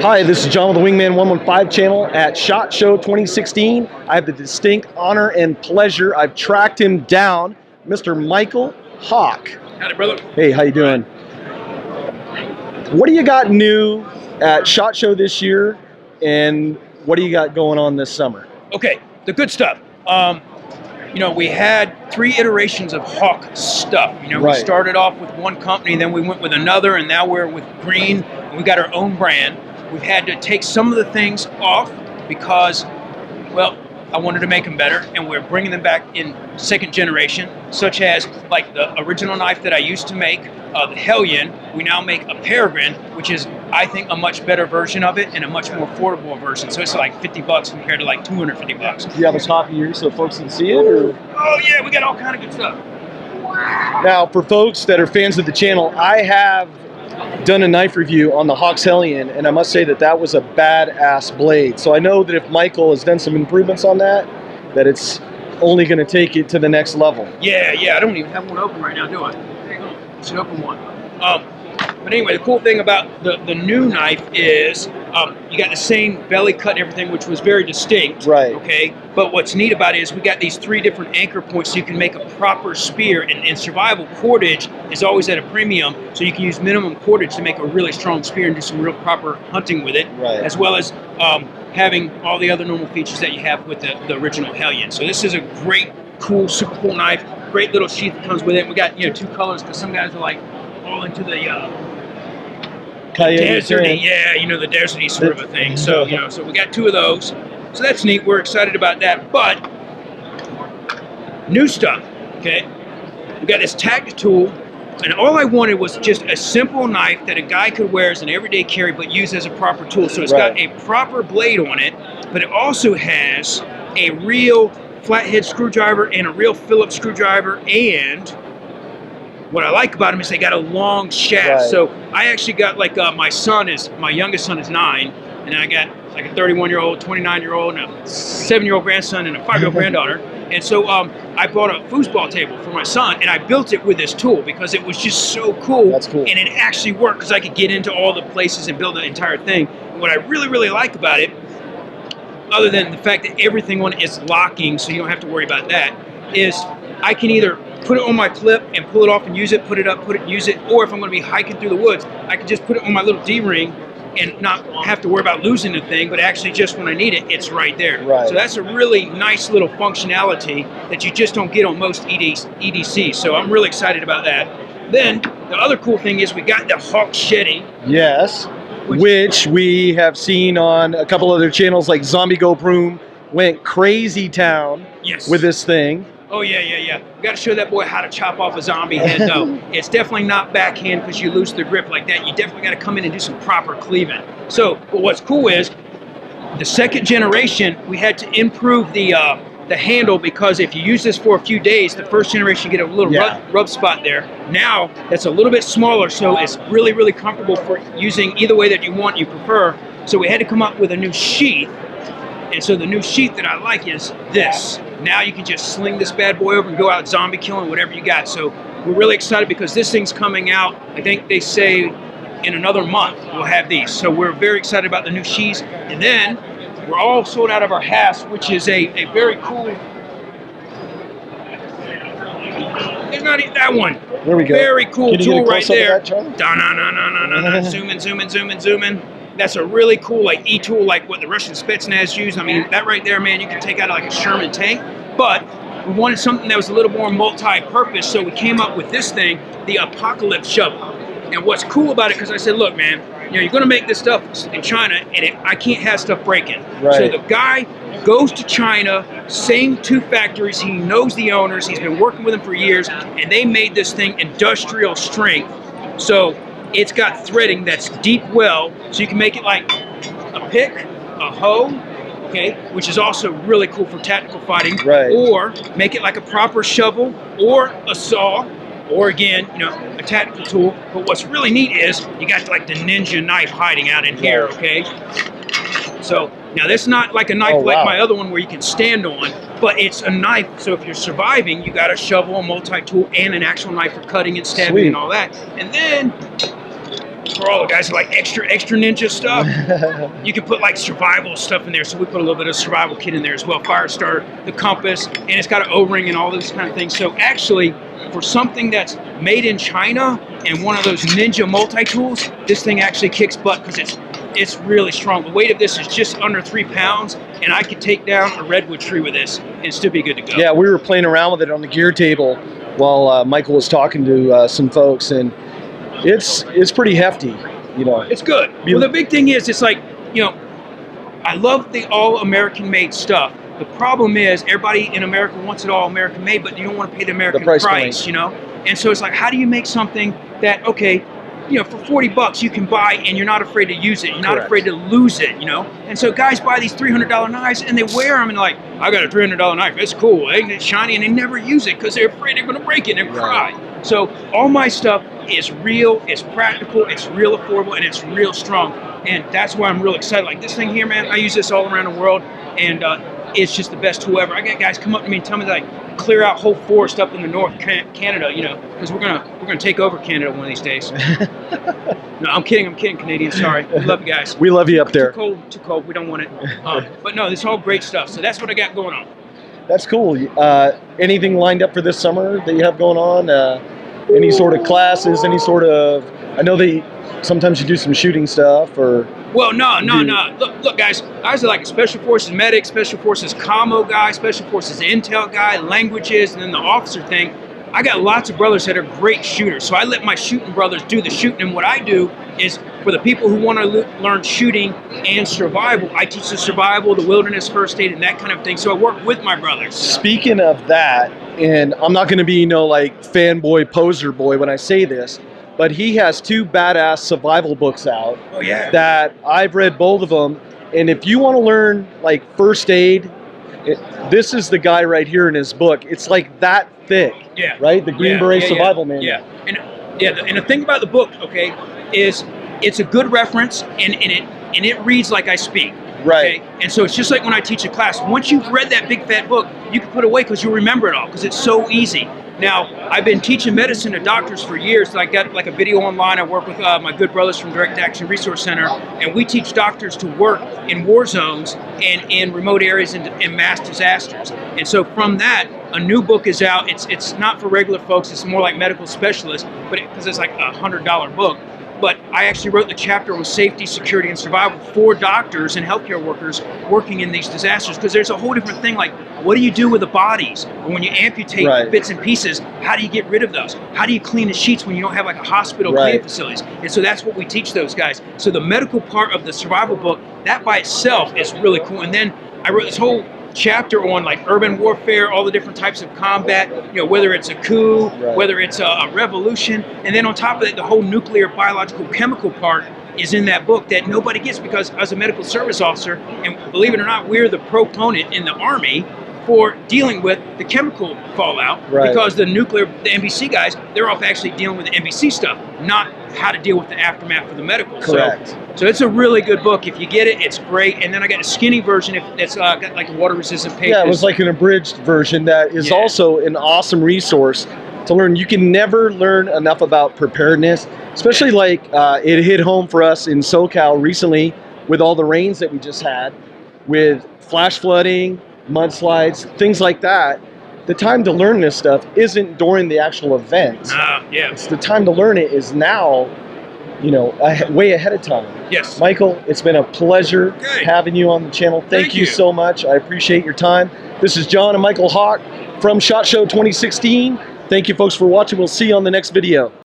Hi, this is John with the Wingman 115 channel at SHOT Show 2016. I have the distinct honor and pleasure. I've tracked him down, Mr. Mykel Hawke. Howdy, brother. Hey, how you doing? What do you got new at SHOT Show this year, and what do you got going on this summer? Okay, the good stuff. We had 3 iterations of Hawke stuff. Right. We started off with one company, then we went with another, and now we're with Green, and we got our own brand. We've had to take some of the things off because, well, I wanted to make them better, and we're bringing them back in second generation, such as like the original knife that I used to make, the Hellion. We now make a Peregrine, which is, I think, a much better version of it and a much more affordable version. So it's like $50 compared to like $250. Do you have a copy here so folks can see it? Or? Oh yeah, we got all kind of good stuff. Now, for folks that are fans of the channel, I have done a knife review on the Hawke's Hellion, and I must say that that was a badass blade. So I know that if Mykel has done some improvements on that, that it's only going to take it to the next level. Yeah, I don't even have one open right now, do I? Hang on, I should open one. But anyway, the cool thing about the new knife is you got the same belly cut and everything, which was very distinct. Right. Okay. But what's neat about it is we got these 3 different anchor points, so you can make a proper spear. And survival cordage is always at a premium, so you can use minimum cordage to make a really strong spear and do some real proper hunting with it. Right. As well as having all the other normal features that you have with the original Hellion. So this is a great, cool, super cool knife. Great little sheath that comes with it. We got 2 colors because some guys are like all into the deserty, the deserty sort of a thing. So, so we got 2 of those. So that's neat. We're excited about that. But new stuff, okay? We got this Tacti-Tool, and all I wanted was just a simple knife that a guy could wear as an everyday carry, but use as a proper tool. So it's got a proper blade on it, but it also has a real flathead screwdriver and a real Phillips screwdriver, and what I like about them is they got a long shaft. Right. So I actually got like my youngest son is 9, and I got like a 31-year-old, 29-year-old, and a 7-year-old grandson and a 5-year-old granddaughter. And so I bought a foosball table for my son, and I built it with this tool because it was just so cool. That's cool. And it actually worked because I could get into all the places and build the entire thing. And what I really, really like about it, other than the fact that everything on it is locking, so you don't have to worry about that, is I can either put it on my clip and pull it off and use it, put it up, use it, or if I'm going to be hiking through the woods, I can just put it on my little D-ring and not have to worry about losing the thing, but actually just when I need it, it's right there. Right. So that's a really nice little functionality that you just don't get on most EDCs. So I'm really excited about that. Then the other cool thing is we got the Hawke Shetty. Yes, which we have seen on a couple other channels like Zombie Go Broom went crazy town with this thing. Oh, yeah. We got to show that boy how to chop off a zombie head, though. It's definitely not backhand because you lose the grip like that. You definitely got to come in and do some proper cleaving. So, but what's cool is the second generation, we had to improve the handle because if you use this for a few days, the first generation you get a little rub spot there. Now, that's a little bit smaller, so it's really, really comfortable for using either way that you prefer. So we had to come up with a new sheath. And so the new sheath that I like is this. Now you can just sling this bad boy over and go out zombie killing, whatever you got. So we're really excited because this thing's coming out, I think they say in another month we'll have these. So we're very excited about the new sheaths. And then we're all sold out of our hats, which is a very cool, there's not even that one. There we go. Very cool tool right there. Zoom in. That's a really cool like e-tool, like what the Russian Spetsnaz use. I mean, that right there, man, you can take out like a Sherman tank. But we wanted something that was a little more multi-purpose, so we came up with this thing, the Apocalypse Shovel. And what's cool about it, because I said, look, man, you're going to make this stuff in China, and I can't have stuff breaking. Right. So the guy goes to China, same 2 factories, he knows the owners, he's been working with them for years, and they made this thing industrial strength. So it's got threading that's deep well, so you can make it like a pick, a hoe, okay, which is also really cool for tactical fighting, or make it like a proper shovel or a saw, or again, a tactical tool. But what's really neat is you got like the ninja knife hiding out in here, okay? So now that's not like a knife like my other one where you can stand on, but it's a knife. So if you're surviving, you got a shovel, a multi-tool, and an actual knife for cutting and stabbing and all that. And then for all the guys who like extra ninja stuff, you can put like survival stuff in there. So we put a little bit of survival kit in there as well. Fire starter, the compass, and it's got an O-ring and all those kind of things. So actually, for something that's made in China and one of those ninja multi-tools, this thing actually kicks butt because it's really strong. The weight of this is just under 3 pounds, and I could take down a redwood tree with this and still be good to go. Yeah, we were playing around with it on the gear table while Mykel was talking to some folks, and it's pretty hefty, you know. It's good. Well, the big thing is, it's like, you know, I love the all-American made stuff. The problem is everybody in America wants it all American made, but you don't want to pay the American price, you know? And so it's like, how do you make something that, okay, you know, for 40 bucks you can buy and you're not afraid to use it. You're not afraid to lose it, you know? And so guys buy these $300 knives and they wear them and like, I got a $300 knife, it's cool, it's shiny, and they never use it because they're afraid they're gonna break it and cry. So all my stuff is real, it's practical, it's real affordable, and it's real strong. And that's why I'm real excited. Like this thing here, man, I use this all around the world, and it's just the best tool ever. I got guys come up to me and tell me that I clear out whole forest up in the North Canada, you know, because we're gonna take over Canada one of these days. No, I'm kidding, Canadians. Sorry, we love you guys. We love you up there. Too cold. We don't want it. But no, this is all great stuff. So that's what I got going on. That's cool. Anything lined up for this summer that you have going on? Any sort of classes? Any sort of? I know sometimes you do some shooting stuff, or. Well, no. Look, guys. I was like a Special Forces medic, Special Forces commo guy, Special Forces intel guy, languages, and then the officer thing. I got lots of brothers that are great shooters, so I let my shooting brothers do the shooting. And what I do is, for the people who want to learn shooting and survival, I teach the survival, the wilderness first aid, and that kind of thing. So I work with my brothers. Speaking of that, and I'm not going to be like fanboy poser boy when I say this, but he has 2 badass survival books out. Oh yeah. That I've read both of them, and if you want to learn like first aid, this is the guy right here in his book. It's like that thick. Yeah. Right? The Green Beret Survival Manual. Yeah. And the thing about the book, okay, is it's a good reference, and it reads like I speak. Right. Okay? And so it's just like when I teach a class. Once you've read that big fat book, you can put it away because you'll remember it all because it's so easy. Now, I've been teaching medicine to doctors for years. I got like a video online. I work with my good brothers from Direct Action Resource Center, and we teach doctors to work in war zones and in remote areas and mass disasters. And so from that, a new book is out. It's not for regular folks. It's more like medical specialists, but because it's like a $100 book. But I actually wrote the chapter on safety, security, and survival for doctors and healthcare workers working in these disasters. Because there's a whole different thing, like what do you do with the bodies? Or when you amputate bits and pieces, how do you get rid of those? How do you clean the sheets when you don't have like a hospital cleaning facilities? And so that's what we teach those guys. So the medical part of the survival book, that by itself is really cool. And then I wrote this whole chapter on like urban warfare, all the different types of combat, you know, whether it's a coup, whether it's a revolution, and then on top of that, the whole nuclear, biological, chemical part is in that book that nobody gets because as a medical service officer, and believe it or not, we're the proponent in the Army for dealing with the chemical fallout because the NBC guys, they're off actually dealing with the NBC stuff, not how to deal with the aftermath for the medical. Correct. So it's a really good book. If you get it, it's great. And then I got a skinny version that's got like a water-resistant paper. Yeah, it was like an abridged version that is also an awesome resource to learn. You can never learn enough about preparedness, especially like it hit home for us in SoCal recently with all the rains that we just had, with flash flooding, mudslides, things like that. The time to learn this stuff isn't during the actual event. It's the time to learn it is now, you know, way ahead of time. Yes. Mykel, it's been a pleasure having you on the channel. Thank you so much. I appreciate your time. This is John and Mykel Hawke from SHOT Show 2016. Thank you folks for watching. We'll see you on the next video.